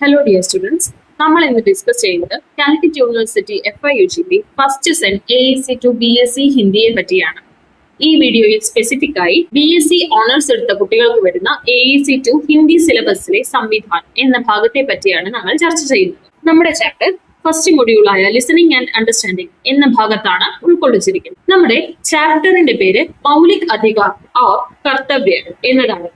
Hello dear students, നമ്മൾ ഇന്ന് discuss ചെയ്യുന്നത് Calicut university FIUGP first sem AEC two BSc ഹിന്ദിയെ പറ്റിയാണ്. ഈ വീഡിയോയിൽ സ്പെസിഫിക് ആയി BSc ഓണേഴ്സ് എടുത്ത കുട്ടികൾക്ക് വരുന്ന AEC ടു ഹിന്ദി സിലബസിലെ സംവിധാൻ എന്ന ഭാഗത്തെ പറ്റിയാണ് നമ്മൾ ചർച്ച ചെയ്യുന്നത്. നമ്മുടെ ചാപ്റ്റർ ഫസ്റ്റ് മൊഡ്യൂളായ ലിസണിംഗ് ആൻഡ് അണ്ടർസ്റ്റാൻഡിംഗ് എന്ന ഭാഗത്താണ് ഉൾക്കൊള്ളിച്ചിരിക്കുന്നത്. നമ്മുടെ ചാപ്റ്ററിന്റെ പേര് മൗലിക് അധികാർ ഓർ കർത്തവ്യ എന്നതാണ്.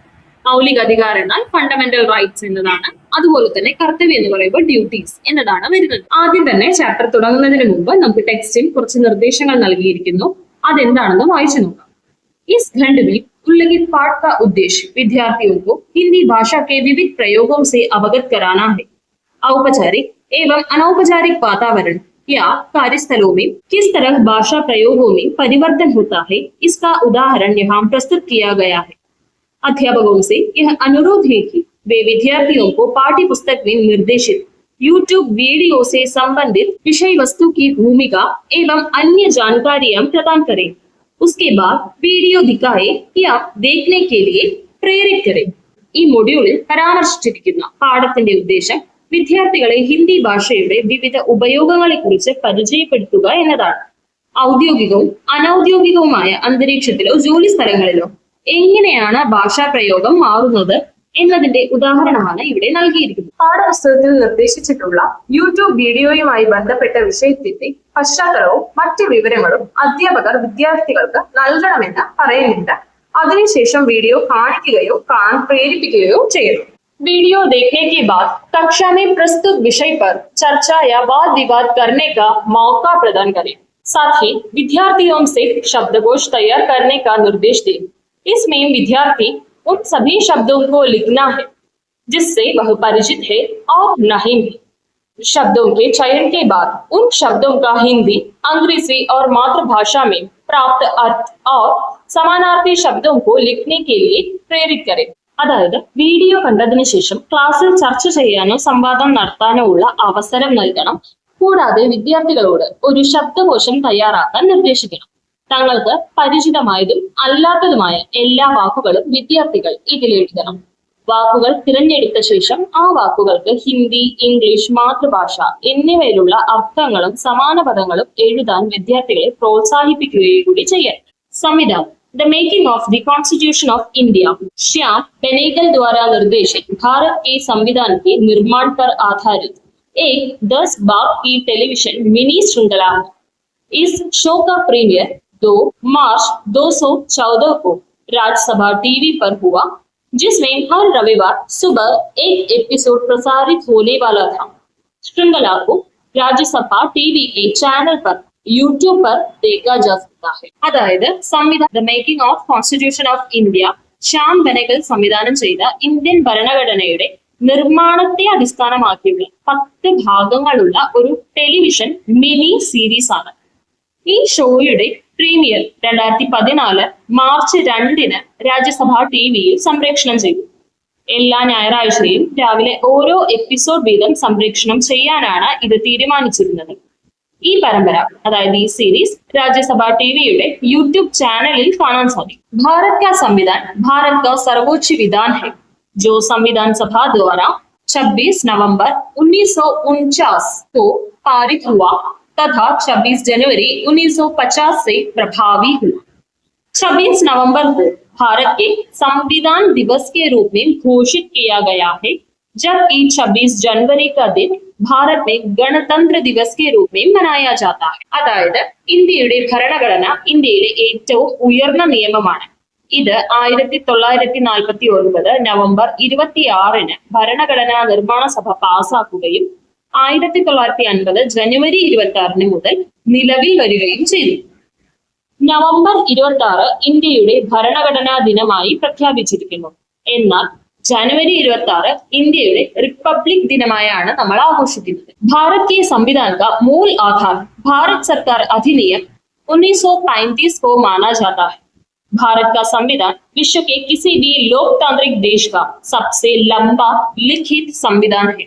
മൗലിക അധികാരം എന്നാൽ ഫണ്ടമെന്റൽ റൈറ്റ്സ് എന്നതാണ്. അതുപോലെ തന്നെ കർത്തവ്യം എന്ന് പറയുമ്പോൾ ഡ്യൂട്ടീസ് എന്നതാണ് വരുന്നത്. ആദ്യം തന്നെ ചാപ്റ്റർ തുടങ്ങുന്നതിന് മുമ്പ് നമുക്ക് ടെക്സ്റ്റിൽ കുറച്ച് നിർദ്ദേശങ്ങൾ നൽകിയിരിക്കുന്നു. അതെന്താണെന്ന് വായിച്ചു നോക്കാം. इस खंड में उल्लिखित पाठ का उद्देश्य विद्यार्थियों को हिंदी भाषा के विविध प्रयोगों से अवगत कराना है. औपचारिक एवं अनौपचारिक वातावरण या कार्यस्थलों में किस तरह भाषा प्रयोगों में परिवर्तन होता है, इसका उदाहरण यहाँ प्रस्तुत किया गया है. अध्यापकों से यह अनुरोध है कि वे विद्यार्थियों को पाठ्य पुस्तक में निर्देशित YouTube वीडियो से संबंधित विषय वस्तु की भूमिका एवं अन्य जानकारियां प्रदान करें. उसके बाद वीडियो दिखाए या देखने के लिए प्रेरित करें. ഈ മൊഡ്യൂളിൽ പരാമർശിച്ചിരിക്കുന്ന പാഠത്തിന്റെ ഉദ്ദേശം വിദ്യാർത്ഥികളെ ഹിന്ദി ഭാഷയുടെ വിവിധ ഉപയോഗങ്ങളെ കുറിച്ച് പരിചയപ്പെടുത്തുക എന്നതാണ്. ഔദ്യോഗികവും അനൌദ്യോഗികവുമായ അന്തരീക്ഷത്തിലോ ജോലി സ്ഥലങ്ങളിലോ എങ്ങനെയാണ് ഭാഷാ പ്രയോഗം മാറുന്നത് എന്നതിന്റെ ഉദാഹരണമാണ് ഇവിടെ നൽകിയിരിക്കുന്നത്. പാഠപുസ്തകത്തിൽ നിർദ്ദേശിച്ചിട്ടുള്ള യൂട്യൂബ് വീഡിയോയുമായി ബന്ധപ്പെട്ട വിഷയത്തിന്റെ പശ്ചാത്തലവും മറ്റ് വിവരങ്ങളും അധ്യാപകർ വിദ്യാർത്ഥികൾക്ക് നൽകണമെന്ന് പറയുന്നുണ്ട്. അതിനുശേഷം വീഡിയോ കാണിക്കുകയോ കാണാൻ പ്രേരിപ്പിക്കുകയോ ചെയ്യണം. वीडियो देखने के बाद कक्षा में प्रस्तुत विषय पर चर्चा या वाद विवाद करने का मौका प्रदान करें. साथ ही विद्यार्थियों से शब्दकोश तैयार करने का निर्देश दें. इसमें विद्यार्थी उन सभी शब्दों को लिखना है जिससे वह परिचित है और नहीं भी. शब्दों के चयन के बाद उन शब्दों का हिंदी, अंग्रेजी और मातृभाषा में प्राप्त अर्थ और समानार्थी शब्दों को लिखने के लिए प्रेरित करें. അതായത് വീഡിയോ കണ്ടതിന് ശേഷം ക്ലാസ്സിൽ ചർച്ച ചെയ്യാനോ സംവാദം നടത്താനോ ഉള്ള അവസരം നൽകണം. കൂടാതെ വിദ്യാർത്ഥികളോട് ഒരു ശബ്ദകോശം തയ്യാറാക്കാൻ നിർദ്ദേശിക്കണം. തങ്ങൾക്ക് പരിചിതമായതും അല്ലാത്തതുമായ എല്ലാ വാക്കുകളും വിദ്യാർത്ഥികൾ ഇതിൽ എഴുതണം. വാക്കുകൾ തിരഞ്ഞെടുത്ത ശേഷം ആ വാക്കുകൾക്ക് ഹിന്ദി, ഇംഗ്ലീഷ്, മാതൃഭാഷ എന്നിവയിലുള്ള അർത്ഥങ്ങളും സമാന പദങ്ങളും എഴുതാൻ വിദ്യാർത്ഥികളെ പ്രോത്സാഹിപ്പിക്കുകയും കൂടി ചെയ്യാം. സംവിധാനം The making of the Constitution of India. Shyam Benegal द्वारा निर्देशित भारत के संविधान के निर्माण पर आधारित एक 10 भाग की टेलीविजन मिनी श्रृंखला है. इस शो का प्रीमियर 2 मार्च 2014 को राज्यसभा टीवी पर हुआ, जिसमें हर रविवार सुबह एक एपिसोड प्रसारित होने वाला था. श्रृंखला को राज्यसभा टीवी के चैनल पर യൂട്യൂബ് पर देखा जा सकता है. അതായത് the making of constitution of India Shyam Benegal സംവിധാനം ചെയ്ത ഇന്ത്യൻ ഭരണഘടനയുടെ നിർമ്മാണത്തെ അടിസ്ഥാനമാക്കിയുള്ള 10 ഭാഗങ്ങളുള്ള ഒരു ടെലിവിഷൻ മിനി സീരീസ് ആണ്. ഈ ഷോയുടെ പ്രീമിയർ 2014 മാർച്ച് 2 രാജ്യസഭാ ടിവിയിൽ സംപ്രേഷണം ചെയ്തു. എല്ലാ ഞായറാഴ്ചയും രാവിലെ ഓരോ എപ്പിസോഡ് വീതം സംപ്രേഷണം ചെയ്യാനാണ് ഇത് തീരുമാനിച്ചിരുന്നത്. ഈ പരമ്പര അതായത് ഈ സീരീസ് രാജ്യസഭാ टीवीയുടെ യൂട്യൂബ് ചാനലിൽ കാണാൻ സാധിക്കും. भारत का संविधान भारत का सर्वोच्च विधान है जो संविधान सभा द्वारा 26 नवंबर 1949 को पारित हुआ तथा 26 जनवरी 1950 से प्रभावी हुआ. 26 नवंबर को भारत के संविधान दिवस के रूप में घोषित किया गया है, जबकि 26 जनवरी का दिन ഭാരത് में ഗണതന്ത്ര ദിവസ് के रूप में मनाया जाता है. അതായത് ഇന്ത്യയുടെ ഭരണഘടന ഇന്ത്യയിലെ ഏറ്റവും ഉയർന്ന നിയമമാണ്. ഇത് 1949 നവംബർ 26 ഭരണഘടനാ നിർമ്മാണ സഭ പാസാക്കുകയും 1950 ജനുവരി 26 മുതൽ നിലവിൽ വരികയും ചെയ്തു. നവംബർ 26 ഇന്ത്യയുടെ ഭരണഘടനാ ദിനമായി പ്രഖ്യാപിച്ചിരിക്കുന്നു. എന്നാൽ जनवरी 26 ഇന്ത്യയുടെ റിപ്പബ്ലിക് ദിനമായാണ് നമ്മൾ ആഘോഷിക്കുന്നത്. भारत के संविधान का मूल आधार भारत सरकार अधिनियम 1935 को माना जाता है. भारत का संविधान विश्व के किसी भी लोकतांत्रिक देश का सबसे लंबा लिखित संविधान है.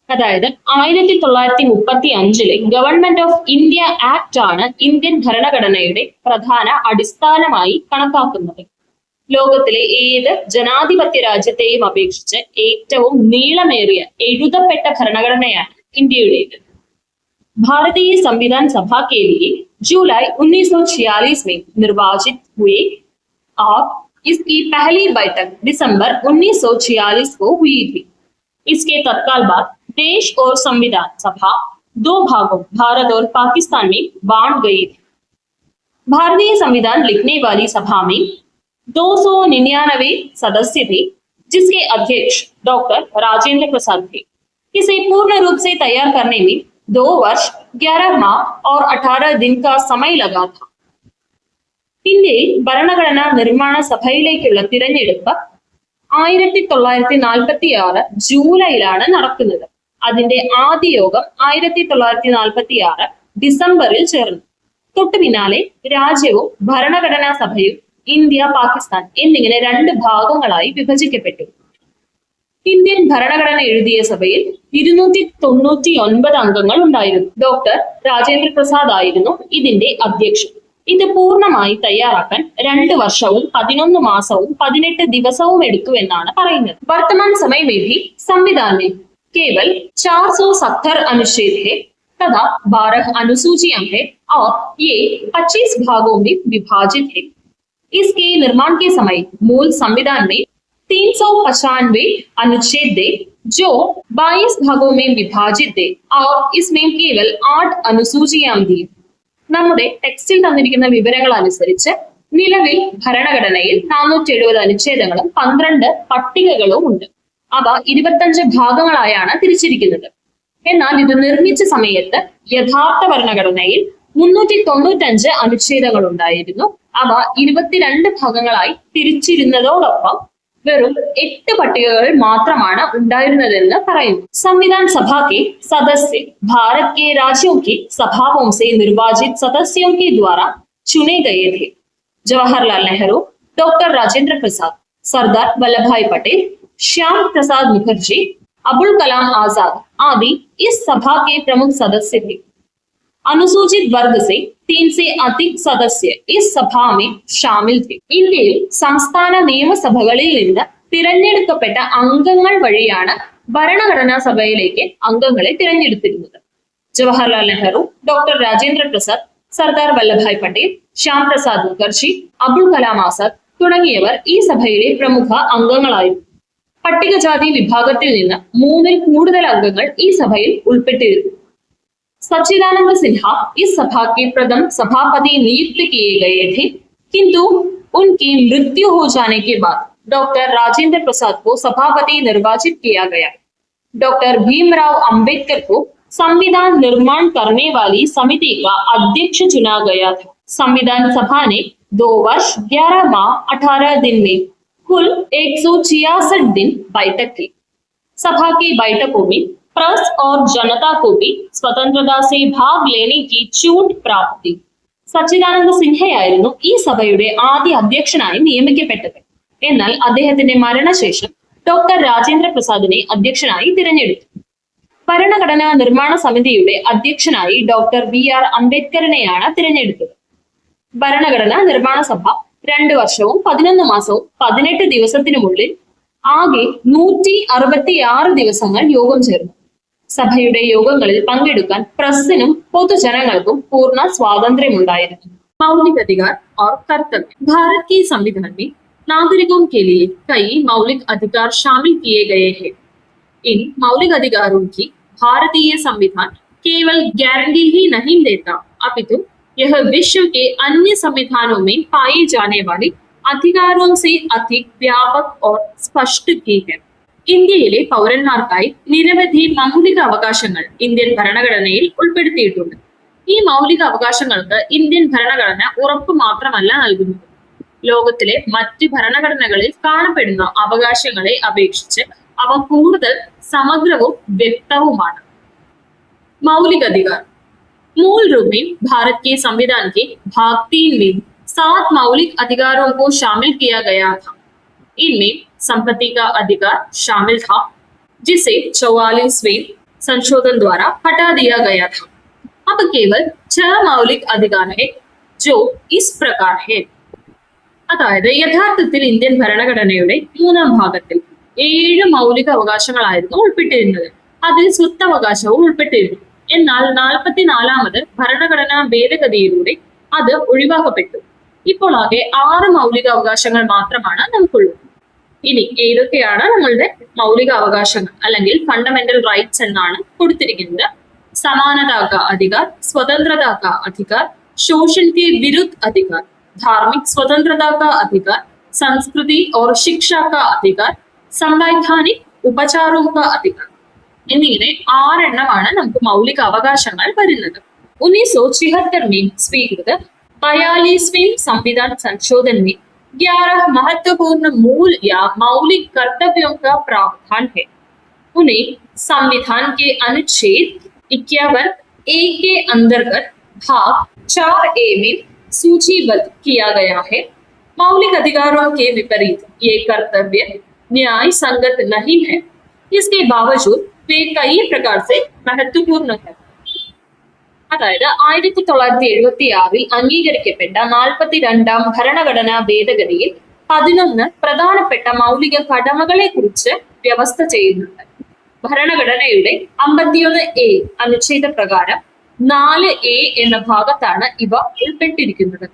അതായത് 1935 ഗവൺമെന്റ് ഓഫ് ഇന്ത്യ ആക്ട് ആണ് ഇന്ത്യൻ ഭരണഘടനയുടെ പ്രധാന അടിസ്ഥാനമായി കണക്കാക്കുന്നത്. ലോകത്തിലെ ഏത് ജനാധിപത്യ രാജ്യത്തെയും അപേക്ഷിച്ച് ഏറ്റവും നീളമേറിയ എഴുതപ്പെട്ട ഭരണഘടനയാണ് ഇന്ത്യയുടേത്. भारतीय संविधान सभा के लिए जुलाई 1946 में निर्वाचित हुए और इसकी पहली बैठक दिसंबर 1946 को हुई थी। इसके तत्काल बाद देश और संविधान सभा दो भागों भारत और पाकिस्तान में बांट गई थी। भारतीय संविधान लिखने वाली सभा में 299 सदस्य थे, जिसके अध्यक्ष डॉक्टर राजेंद्र प्रसाद थे। इसे पूर्ण रूप से तैयार करने में 2 वर्ष 11 माह और 18 दिन का समय लगा था. ഇന്ത്യയിൽ ഭരണഘടനാ നിർമ്മാണ സഭയിലേക്കുള്ള തിരഞ്ഞെടുപ്പ് 1946 ജൂലൈയിലാണ് നടക്കുന്നത്. അതിന്റെ ആദ്യ യോഗം 1946 ഡിസംബറിൽ ചേർന്നു. തൊട്ടു പിന്നാലെ രാജ്യവും ഭരണഘടനാ സഭയും ഇന്ത്യ, പാകിസ്ഥാൻ എന്നിങ്ങനെ 2 ഭാഗങ്ങളായി വിഭജിക്കപ്പെട്ടു. ഇന്ത്യൻ ഭരണഘടന എഴുതിയ സഭയിൽ 299 അംഗങ്ങൾ ഉണ്ടായിരുന്നു. ഡോക്ടർ രാജേന്ദ്ര പ്രസാദ് ആയിരുന്നു ഇതിന്റെ അധ്യക്ഷൻ. ഇത് പൂർണ്ണമായി തയ്യാറാക്കാൻ 2 വർഷവും 11 മാസവും 18 ദിവസവും എടുത്തു എന്നാണ് പറയുന്നത്. വർത്തമാൻ समय में भी संविधान में केवल 470 अनुच्छेद है तथा 12 अनुसूचियां हैं और ये 25 भागों में विभाजित है. इसके निर्माण के समय मूल संविधान में 395 अनुच्छेद थे, जो 22 भागों में विभाजित थे और इसमें केवल 8 अनुसूचियां थी. നമ്മുടെ ടെക്സ്റ്റിൽ തന്നിരിക്കുന്ന വിവരങ്ങൾ അനുസരിച്ച് നിലവിൽ ഭരണഘടനയിൽ 470 അനുച്ഛേദങ്ങളും 12 പട്ടികകളും ഉണ്ട്. അവ 25 ഭാഗങ്ങളായാണ് തിരിച്ചിരിക്കുന്നത്. എന്നാൽ ഇത് നിർമ്മിച്ച സമയത്ത് യഥാർത്ഥ ഭരണഘടനയിൽ 395 അനുച്ഛേദങ്ങൾ ഉണ്ടായിരുന്നു. അവ 22 ഭാഗങ്ങളായി തിരിച്ചിരുന്നതോടൊപ്പം വെറും 8 പട്ടികകൾ മാത്രമാണ് ഉണ്ടായിരുന്നതെന്ന് പറയുന്നു. संविधान सभा के सदस्य भारत के राज्यों की सभाओं से निर्वाचित सदस्यों के द्वारा चुने गए थे. जवाहरलाल नेहरू, डॉक्टर राजेंद्र प्रसाद, सरदार वल्लभ भाई पटेल, श्याम प्रसाद मुखर्जी, अबुल कलाम आजाद आदि इस सभा के प्रमुख सदस्य थे. अनुसूचित वर्ग से 3 से अधिक सदस्य इस सभा में शामिल थे. ഇന്ത്യയിൽ സംസ്ഥാന നിയമസഭകളിൽ നിന്ന് തിരഞ്ഞെടുക്കപ്പെട്ട അംഗങ്ങൾ വഴിയാണ് ഭരണഘടനാ സഭയിലേക്ക് അംഗങ്ങളെ തിരഞ്ഞെടുത്തിരുന്നത്. ജവഹർലാൽ നെഹ്റു, ഡോക്ടർ രാജേന്ദ്ര പ്രസാദ്, സർദാർ വല്ലഭായ് പട്ടേൽ, ശ്യാം പ്രസാദ് മുഖർജി, അബുൽ കലാം ആസാദ് തുടങ്ങിയവർ ഈ സഭയിലെ പ്രമുഖ അംഗങ്ങളായിരുന്നു. പട്ടികജാതി വിഭാഗത്തിൽ നിന്ന് 3-ൽ കൂടുതൽ അംഗങ്ങൾ ഈ സഭയിൽ ഉൾപ്പെട്ടിരുന്നു. सच्चिदानंद सिन्हा इस सभा के प्रथम सभापति नियुक्त किए गए थे, किंतु उनकी मृत्यु हो जाने के बाद डॉक्टर राजेंद्र प्रसाद को सभापति निर्वाचित किया गया. डॉक्टर भीमराव अंबेडकर को संविधान निर्माण करने वाली समिति का अध्यक्ष चुना गया था. संविधान सभा ने 2 वर्ष 11 माह 18 दिन में कुल 166 दिन बैठक की. सभा की बैठकों में प्रेस और जनता को भी स्वतंत्रता से भाग लेने की छूट प्राप्त थी. സച്ചിദാനന്ദ സിൻഹയായിരുന്നു ഈ സഭയുടെ ആദ്യ അധ്യക്ഷനായി നിയമിക്കപ്പെട്ടത്. എന്നാൽ അദ്ദേഹത്തിന്റെ മരണശേഷം ഡോക്ടർ രാജേന്ദ്ര പ്രസാദിനെ അധ്യക്ഷനായി തിരഞ്ഞെടുത്തു. ഭരണഘടനാ നിർമ്മാണ സമിതിയുടെ അധ്യക്ഷനായി ഡോക്ടർ BR അംബേദ്കറിനെയാണ് തിരഞ്ഞെടുത്തത്. ഭരണഘടനാ നിർമ്മാണ സഭ 2 വർഷവും 11 മാസവും 18 ദിവസത്തിനുള്ളിൽ ആകെ 166 ദിവസങ്ങൾ യോഗം ചേർന്നു. സഭയുടെ യോഗങ്ങളിൽ പങ്കെടുക്കാൻ പ്രസിനും പൊതുജനങ്ങൾക്കും പൂർണ്ണ സ്വാതന്ത്ര്യമുണ്ടായിരുന്നു. मौलिक अधिकार और कर्तव्य. भारत के संविधान में नागरिकों के लिए कई मौलिक अधिकार शामिल किए गए हैं. इन मौलिक अधिकारों की भारतीय संविधान केवल गारंटी ही नहीं देता, अपितु यह विश्व के अन्य संविधानों में पाए जाने वाले अधिकारों से अधिक व्यापक और स्पष्ट भी है. ഇന്ത്യയിലെ പൗരന്മാർക്കായി നിരവധി മൗലിക അവകാശങ്ങൾ ഇന്ത്യൻ ഭരണഘടനയിൽ ഉൾപ്പെടുത്തിയിട്ടുണ്ട്. ഈ മൗലിക അവകാശങ്ങൾക്ക് ഇന്ത്യൻ ഭരണഘടന ഉറപ്പ് മാത്രമല്ല നൽകുന്നത്, ലോകത്തിലെ മറ്റ് ഭരണഘടനകളിൽ കാണപ്പെടുന്ന അവകാശങ്ങളെ അപേക്ഷിച്ച് അവ കൂടുതൽ സമഗ്രവും വ്യക്തവുമാണ്. मौलिक अधिकार. मूल रूप में भारत के संविधान के भाग 3 में 7 मौलिक अधिकारों को शामिल किया गया था. इनमें संपत्ति का अधिकार शामिल था, जिसे 44वें संशोधन द्वारा हटा दिया गया था. अब केवल 6 मौलिक अधिकार है, जो इस प्रकार है. അതായത് യഥാർത്ഥത്തിൽ ഇന്ത്യൻ ഭരണഘടനയുടെ 3-ാം ഭാഗത്തിൽ 7 മൗലിക അവകാശങ്ങളായിരുന്നു ഉൾപ്പെട്ടിരുന്നത്. അതിൽ സ്വത്തവകാശവും ഉൾപ്പെട്ടിരുന്നു. എന്നാൽ 44-ാമത് ഭരണഘടനാ ഭേദഗതിയിലൂടെ അത് ഒഴിവാക്കപ്പെട്ടു. ഇപ്പോൾ ആകെ 6 മൗലിക അവകാശങ്ങൾ മാത്രമാണ് നമുക്കുള്ളത്. ഇനി ഏതൊക്കെയാണ് നമ്മളുടെ മൗലിക അവകാശങ്ങൾ അല്ലെങ്കിൽ ഫണ്ടമെന്റൽ റൈറ്റ്സ് എന്നാണ് കൊടുത്തിരിക്കുന്നത്? समानता का अधिकार, स्वतंत्रता का अधिकार, शोषण के विरुद्ध अधिकार, धार्मिक स्वतंत्रता का अधिकार, संस्कृति और शिक्षा का अधिकार, संवैधानिक उपचारों का अधिकार എന്നിങ്ങനെ 6 എണ്ണമാണ് നമുക്ക് മൗലിക അവകാശങ്ങൾ വരുന്നത്. 1976 में स्वीकृत 42वें संविधान संशोधन में 11 महत्वपूर्ण मूल या मौलिक कर्तव्यों का प्रावधान है. उन्हें संविधान के अनुच्छेद 51A के अंतर्गत भाग 4A में सूचीबद्ध किया गया है. मौलिक अधिकारों के विपरीत ये कर्तव्य न्याय संगत नहीं है. इसके बावजूद वे कई प्रकार से महत्वपूर्ण है. അതായത് 1976 അംഗീകരിക്കപ്പെട്ട 42-ാം ഭരണഘടനാ ഭേദഗതിയിൽ 11 പ്രധാനപ്പെട്ട മൗലിക കടമകളെ കുറിച്ച് വ്യവസ്ഥ ചെയ്യുന്നുണ്ട്. ഭരണഘടനയുടെ 51A അനുച്ഛേദ പ്രകാരം 4A എന്ന ഭാഗത്താണ് ഇവ ഉൾപ്പെട്ടിരിക്കുന്നത്.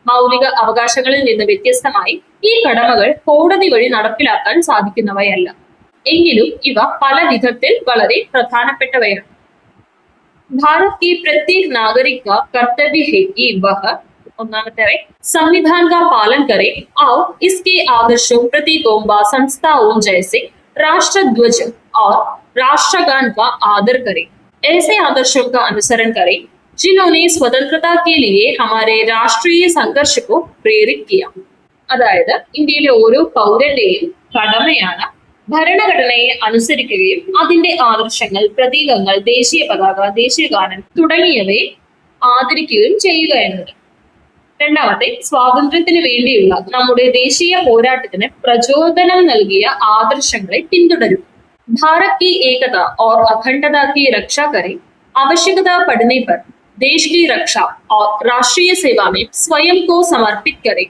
മൗലിക അവകാശങ്ങളിൽ നിന്ന് വ്യത്യസ്തമായി ഈ കടമകൾ കോടതി വഴി നടപ്പിലാക്കാൻ സാധിക്കുന്നവയല്ല. എങ്കിലും ഇവ പല വിധത്തിൽ വളരെ പ്രധാനപ്പെട്ടവയാണ്. भारत के प्रत्येक नागरिक का कर्तव्य है कि वह संविधान का पालन करे और इसके आदर्शों, प्रतीकों व संस्थाओं जैसे राष्ट्र ध्वज और राष्ट्रगान का आदर करे. ऐसे आदर्शों का अनुसरण करे जिन्होंने स्वतंत्रता के लिए हमारे राष्ट्रीय संघर्ष को प्रेरित किया. അതായത് ഇന്ത്യയിലെ ഓരോ പൗരന്റെയും കടമയാണ് ഭരണഘടനയെ അനുസരിക്കുകയും അതിന്റെ ആദർശങ്ങൾ, പ്രതീകങ്ങൾ, ദേശീയ പതാക, ദേശീയഗാനം തുടങ്ങിയവയെ ആദരിക്കുകയും ചെയ്യുക എന്നത്. രണ്ടാമത്തെ, സ്വാതന്ത്ര്യത്തിന് വേണ്ടിയുള്ള നമ്മുടെ ദേശീയ പോരാട്ടത്തിന് പ്രചോദനം നൽകിയ ആദർശങ്ങളെ പിന്തുടരും. ഭാരത് की एकता और अखंडता की रक्षा करें, आवश्यकता पड़ने पर देश की रक्षा और राष्ट्रीय सेवा में स्वयं को समर्पित करें.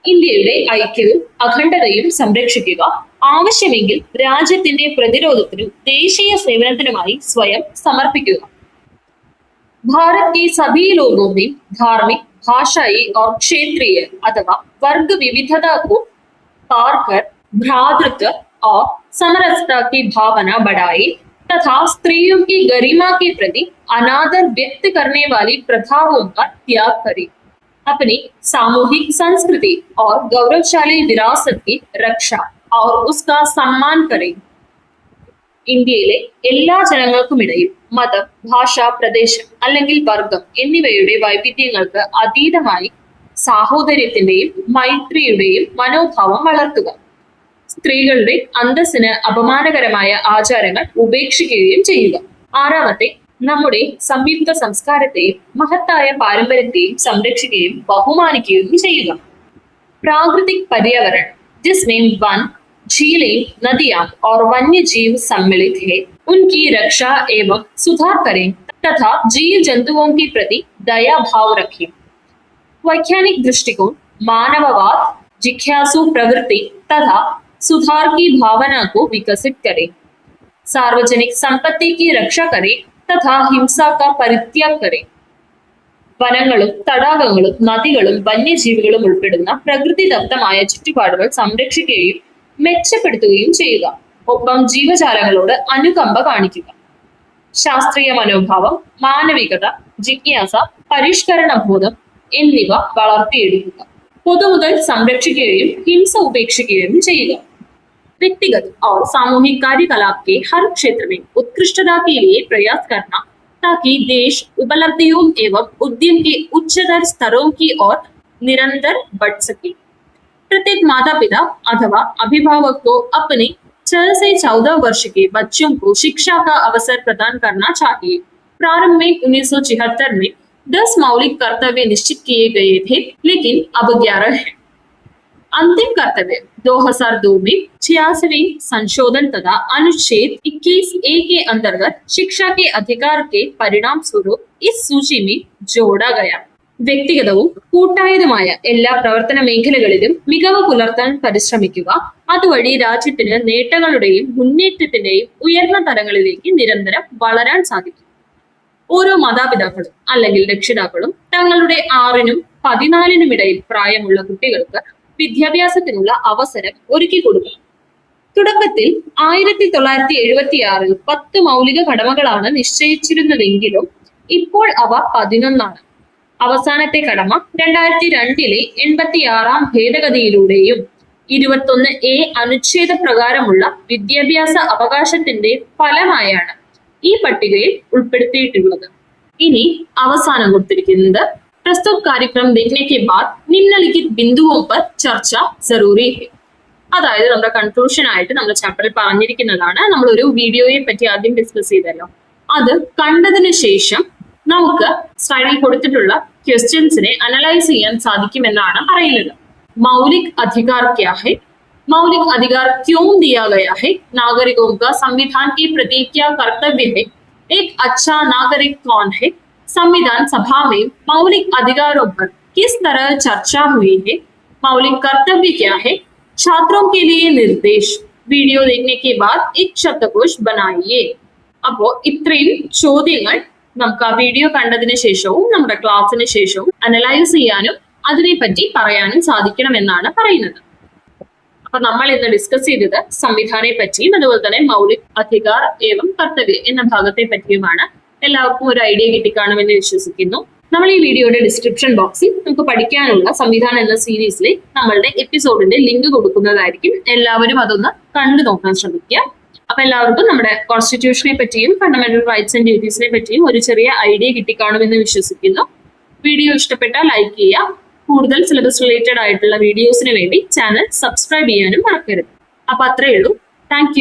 ഇന്ത്യയുടെ ഐക്യവും അഖണ്ഡതയും സംരക്ഷിക്കുക, ആവശ്യമെങ്കിൽ രാജ്യത്തിന്റെ പ്രതിരോധത്തിനും ദേശീയ സേവനത്തിനുമായി സ്വയം സമർപ്പിക്കുക. भारत के सभी लोगों में धार्मिक, भाषाई और क्षेत्रीय अथवा वर्ग विविधता को पार कर भ्रातृत्व और समरसता की भावना बढ़ाए तथा स्त्रियों की गरिमा के प्रति अनादर व्यक्त करने वाली प्रथाओं का त्याग करे. अपनी सामूहिक संस्कृति और गौरवशाली विरासत की रक्षा और उसका सम्मान करें. ഇന്ത്യയിലെ എല്ലാ ജനങ്ങൾക്കുമിടയിൽ മതം, ഭാഷ, പ്രദേശം അല്ലെങ്കിൽ വർഗം എന്നിവയുടെ വൈവിധ്യങ്ങൾക്ക് അതീതമായി സാഹോദര്യത്തിന്റെയും മൈത്രിയുടെയും മനോഭാവം വളർത്തുക. സ്ത്രീകളുടെ അന്തസ്സിന് അപമാനകരമായ ആചാരങ്ങൾ ഉപേക്ഷിക്കുകയും ചെയ്യുക. ആറാമത്തെ, നമ്മുടെ സംയുക്ത സംസ്കാരത്തെയും മഹത്തായ പാരമ്പര്യത്തെയും സംരക്ഷിക്കുകയും ബഹുമാനിക്കുകയും ചെയ്യുക. പ്രാകൃതിക് पर्यावरण जिसमें वन, झीलें, नदियां और वन्य जीव सम्मिलित है, उनकी रक्षा एवं सुधार करें तथा जीव जंतुओं के प्रति दया भाव रखें. वैज्ञानिक दृष्टिकोण, मानववाद, जिज्ञासु प्रवृत्ति तथा सुधार की भावना को विकसित करें. सार्वजनिक संपत्ति की रक्षा करें तथा हिंसा का परित्याग करें. വനങ്ങളും തടാകങ്ങളും നദികളും വന്യജീവികളും ഉൾപ്പെടുന്ന പ്രകൃതിദത്തമായ ചുറ്റുപാടുകൾ സംരക്ഷിക്കുകയും മെച്ചപ്പെടുത്തുകയും ചെയ്യുക. ഒപ്പം ജീവജാലങ്ങളോട് അനുകമ്പ കാണിക്കുക. ശാസ്ത്രീയ മനോഭാവം, മാനവികത, ജിജ്ഞാസ, പരിഷ്കരണബോധം എന്നിവ വളർത്തിയെടുക്കുക. പൊതുമുതൽ സംരക്ഷിക്കുകയും ഹിംസ ഉപേക്ഷിക്കുകയും ചെയ്യുക. व्यक्तिगत और सामूहिक कार्यकलाप के हर क्षेत्र में उत्कृष्टता के लिए प्रयास करना ताकि देश उपलब्धियों एवं उद्यम के उच्चतर स्तरों की ओर निरंतर बढ़ सके. प्रत्येक माता पिता अथवा अभिभावक को अपने 6 से 14 वर्ष के बच्चों को शिक्षा का अवसर प्रदान करना चाहिए. प्रारंभ में 1976 में 10 मौलिक कर्तव्य निश्चित किए गए थे, लेकिन अब 11 है. अंतिम कर्तव्य 2002 में 86वें संशोधन तथा अनुच्छेद 21A के अंतर्गत शिक्षा के अधिकार के परिणाम स्वरूप इस सूची में जोड़ा गया. വ്യക്തിഗതവും കൂട്ടായതുമായ എല്ലാ പ്രവർത്തന മേഖലകളിലും മികവ് പുലർത്താൻ പരിശ്രമിക്കുക. അതുവഴി രാജ്യത്തിന് നേട്ടങ്ങളുടെയും മുന്നേറ്റത്തിന്റെയും ഉയർന്ന തലങ്ങളിലേക്ക് നിരന്തരം വളരാൻ സാധിക്കും. ഓരോ മാതാപിതാക്കളും അല്ലെങ്കിൽ രക്ഷിതാക്കളും തങ്ങളുടെ 6-നും 14-നും ഇടയിൽ പ്രായമുള്ള കുട്ടികൾക്ക് വിദ്യാഭ്യാസത്തിനുള്ള അവസരം ഒരുക്കി കൊടുക്കണം. തുടക്കത്തിൽ 1976 10 മൗലിക കടമകളാണ് നിശ്ചയിച്ചിരുന്നതെങ്കിലും ഇപ്പോൾ അവ 11. അവസാനത്തെ കടമ 2002 86 ഭേദഗതിയിലൂടെയും 21A അനുച്ഛേദ പ്രകാരമുള്ള വിദ്യാഭ്യാസ അവകാശത്തിന്റെ ഫലമായാണ് ഈ പട്ടികയിൽ ഉൾപ്പെടുത്തിയിട്ടുള്ളത്. ഇനി അവസാനം കൊടുത്തിരിക്കുന്നത് പ്രസ്തുത കാര്യക്രम देखने के बाद निम्नलिखित बिंदुओं पर चर्चा जरूरी है. അതായത് നമ്മുടെ കൺക്ലൂഷൻ ആയിട്ട് നമ്മുടെ ചാപ്റ്ററിൽ പറഞ്ഞിരിക്കുന്നതാണ്. നമ്മൾ ഒരു വീഡിയോയെ പറ്റി ആദ്യം ഡിസ്കസ് ചെയ്തല്ലോ. അത് കണ്ടതിന് ശേഷം നമുക്ക് സ്ലൈഡിൽ കൊടുത്തിട്ടുള്ള ക്വസ്റ്റ്യൻസിനെ അനലൈസ് ചെയ്യാൻ സാധിക്കുമെന്നാണ് പറയുന്നത്. मौलिक अधिकार क्या है, मौलिक अधिकार क्यों दिया गया है, नागरिकों का संविधान के प्रति क्या कर्तव्य है, एक अच्छा नागरिक कौन है, संविधान सभा में मौलिक अधिकारों पर किस तरह चर्चा हुई है, मौलिक कर्तव्य क्या है, छात्रों के लिए निर्देश, वीडियो देखने के बाद एक शब्दकोश बनाइए. അപ്പോൾ ഇത്രയും ചോദ്യങ്ങൾ നമുക്ക് ആ വീഡിയോ കണ്ടതിന് ശേഷവും നമ്മുടെ ക്ലാസ്സിന് ശേഷവും അനലൈസ് ചെയ്യാനും അതിനെപ്പറ്റി പറയാനും സാധിക്കണമെന്നാണ് പറയുന്നത്. അപ്പൊ നമ്മൾ ഇന്ന് ഡിസ്കസ് ചെയ്തത് സംവിധാനെ പറ്റിയും അതുപോലെ തന്നെ മൗലിക് അധികാർ ഏവം കർത്തവ്യ എന്ന ഭാഗത്തെ പറ്റിയുമാണ്. എല്ലാവർക്കും ഒരു ഐഡിയ കിട്ടിക്കാണുമെന്ന് വിശ്വസിക്കുന്നു. നമ്മൾ ഈ വീഡിയോയുടെ ഡിസ്ക്രിപ്ഷൻ ബോക്സിൽ നമുക്ക് പഠിക്കാനുള്ള സംവിധാനം എന്ന സീരീസിലെ നമ്മളുടെ എപ്പിസോഡിന്റെ ലിങ്ക് കൊടുക്കുന്നതായിരിക്കും. എല്ലാവരും അതൊന്ന് കണ്ടു നോക്കാൻ ശ്രമിക്കുക. അപ്പൊ എല്ലാവർക്കും നമ്മുടെ കോൺസ്റ്റിറ്റ്യൂഷനെ പറ്റിയും ഫണ്ടമെന്റൽ റൈറ്റ്സ് ആൻഡ് ഡ്യൂട്ടീസിനെ പറ്റിയും ഒരു ചെറിയ ഐഡിയ കിട്ടിക്കാണുമെന്ന് വിശ്വസിക്കുന്നു. വീഡിയോ ഇഷ്ടപ്പെട്ടാൽ ലൈക്ക് ചെയ്യുക. കൂടുതൽ സിലബസ് റിലേറ്റഡ് ആയിട്ടുള്ള വീഡിയോസിന് വേണ്ടി ചാനൽ സബ്സ്ക്രൈബ് ചെയ്യാനും മറക്കരുത്. അപ്പൊ അത്രയേ ഉള്ളൂ. Thank you.